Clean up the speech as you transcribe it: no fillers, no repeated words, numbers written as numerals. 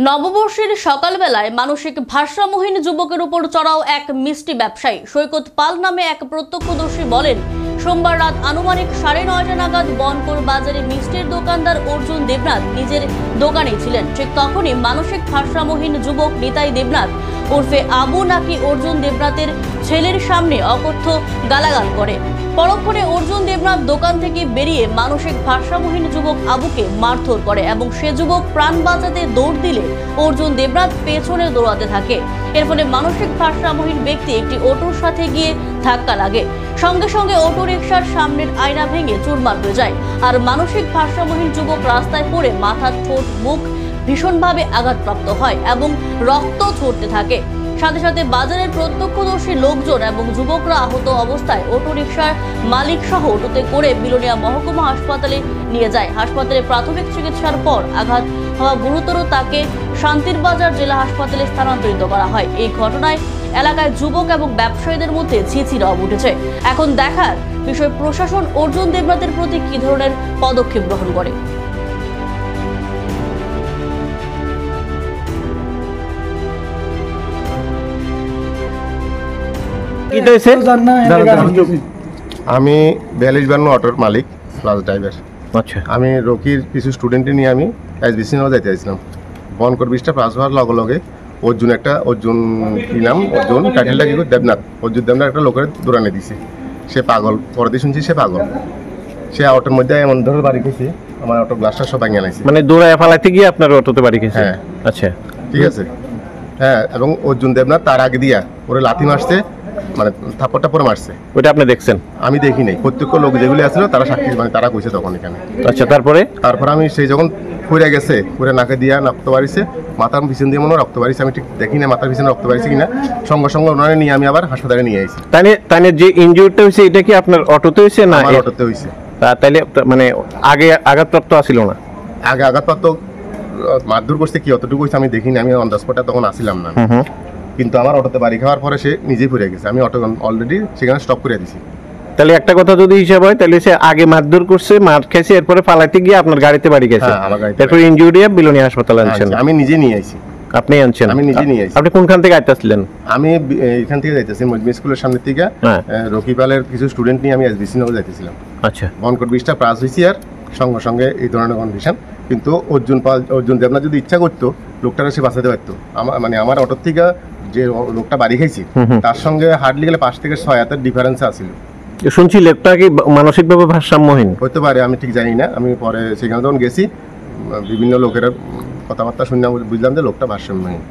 নববর্ষের সকালবেলায় মানসিক ভারসাম্যহীন যুবকের উপর চড়াও এক মিষ্টি ব্যবসায়ী সৈকত পাল নামে এক প্রত্যক্ষদর্শী বলেন, সোমবার রাত আনুমানিক 9:30 নাগাদ বনকর বাজারে মিষ্টির দোকানদার অর্জুন দেবনাথ নিজের দোকানে ছিলেন। ঠিক তখনই মানসিক ভারসাম্যহীন যুবক নিতাই দেবনাথ ওরফে আবু নাকি অর্জুন দেবনাথের ছেলের সামনে অকথ্য গালাগাল করে। পরক্ষণে অর্জুন দেবনাথ দোকান থেকে বেরিয়ে মানসিক ভারসাম্যহীন যুবক আবুকে মারধর করে এবং সে যুবক প্রাণ বাঁচাতে দৌড় দিলে অর্জুন দেবনাথ পেছনে দৌড়াতে থাকে। এর ফলে মানসিক ভারসাম্যহীন ব্যক্তি একটি অটোর সাথে গিয়ে ধাক্কা লাগে। সঙ্গে সঙ্গে অটো রিকশার সামনের আয়না ভেঙে চুরমার হয়ে যায়। আর মানসিক ভারসাম্যহীন যুবক রাস্তায় পড়ে মাথা, ঠোঁট, মুখ ভীষণভাবে আঘাতপ্রাপ্ত হয় এবং রক্ত ঝরতে থাকে। সাথে সাথে বাজারের প্রত্যক্ষদর্শী লোকজন এবং যুবকরা আহত অবস্থায় অটো রিকশার মালিক সহ অটোতে করে বিলোনিয়া মহকুমা হাসপাতালে নিয়ে যায়। হাসপাতালে প্রাথমিক চিকিৎসার পর আঘাত হওয়া গুরুতর তাকে শান্তিরবাজার জেলা হাসপাতালে স্থানান্তরিত করা হয়। এই ঘটনায় এলাকায় যুবক এবং ব্যবসায়ীদের মধ্যে ছিছি রব উঠেছে। এখন দেখার বিষয় প্রশাসন অর্জুন দেবনাথের প্রতি কি ধরনের পদক্ষেপ গ্রহণ করে। আমি 4252 অটোর মালিক প্লাস ড্রাইভার। আচ্ছা, আমি রকির কিছু স্টুডেন্টে নিয়ে আমি এসবিসি নেওয়া যাইতে আসলাম। বনকর ব্রিজটা পাস হওয়ার লগে লগে অর্জুন কি নাম অর্জুন টাইটেলটা কি দেবনাথ, অর্জুন দেবনাথ একটা লোকের দৌড়ানে দিছে। সে পাগল, পরে দিয়ে শুনছি সে পাগল। সে অটোর মধ্যে এমন ধরে বাড়ি খেয়েছে, আমার অটো গ্লাসটা সব ভাঙিয়ে আনাইছে। মানে দৌড়ায় ফালাইতে গিয়ে আপনার অটোতে বাড়ি খেয়েছে? হ্যাঁ। আচ্ছা, ঠিক আছে। হ্যাঁ, এবং অর্জুন দেবনাথ তার আগে দিয়া ওরে লাথি মারছে, মানে থাপ্পড়টা পরে মারছে। ওইটা আপনি দেখছেন? আমি দেখি নাই, প্রত্যেক লোক যেগুলি আসলো তারা সাক্ষী, মানে তারা কইছে তখন এখানে। আচ্ছা, তারপরে আমি সেই যখন পড়ে গেছে, পরে নাকে দিয়া রক্ত বাড়িছে, মাথার পিছন দিয়ে মনে রক্ত বাড়িছে। আমি ঠিক দেখি না মাথার পিছনে রক্ত বাড়িছে কিনা। সঙ্গে সঙ্গে ওনারে নিয়ে আমি আবার হাসপাতালে নিয়ে আসি। তাইলে যে ইনজুরিটা হয়েছে এটা কি আপনার অটোতে হয়েছে না? আমার অটোতে হয়েছে। তাইলে মানে আগে আঘাতপ্রাপ্ত ছিল না? আগে আঘাতপ্রাপ্ত মারধর করছে কি অতটুকু হয়েছে আমি দেখিনি। আমি অন দ্য স্পটে তখন আসিলাম না, কিন্তু আমার অটোতে বাড়ি খাওয়ার পরে সে নিজেই পড়ে গেছে। আমি অটো অলরেডি সেখানে স্টপ করে দিছি। তাহলে একটা কথা যদি হিসাব হয়, তাহলে সে আগে মারধর করছে, মার খাইছে, এরপরে ফালাইতে গিয়ে আপনার গাড়িতে বাড়ি গেছে। তারপর ইনজুরি বিলোনিয়া হাসপাতালে আনছেন? আমি নিজে নিয়ে আইছি। আপনি আনছেন? আমি নিজে নিয়ে আইছি। আপনি কোনখান থেকে আইতাছিলেন? আমি এখান থেকে যাইতেছি মজমি স্কুলের সামনে থেকে। রকিপালের কিছু স্টুডেন্ট নিয়ে আমি এসবিসি নগর যাইতেছিলাম। আচ্ছা, বনকর ব্রিজটা পাস হয়েছি আর সঙ্গে সঙ্গে এই ধরনের কন্ডিশন। কিন্তু অর্জুন দেবনাথ যদি ইচ্ছা করতো লোকটারা সে বাঁচাতে পারতো। আমার অটোর থেকে যে লোকটা বাড়ি খাইছি তার সঙ্গে হার্ডলি গেলে 5 থেকে 6 হাতের ডিফারেন্স আছিল। শুনছি লোকটা কি মানসিকভাবে ভারসাম্যহীন হতে পারে, আমি ঠিক জানি না। আমি পরে সেখানে যখন গেছি বিভিন্ন লোকেরা কথাবার্তা শুনে বুঝলাম যে লোকটা ভারসাম্যহীন।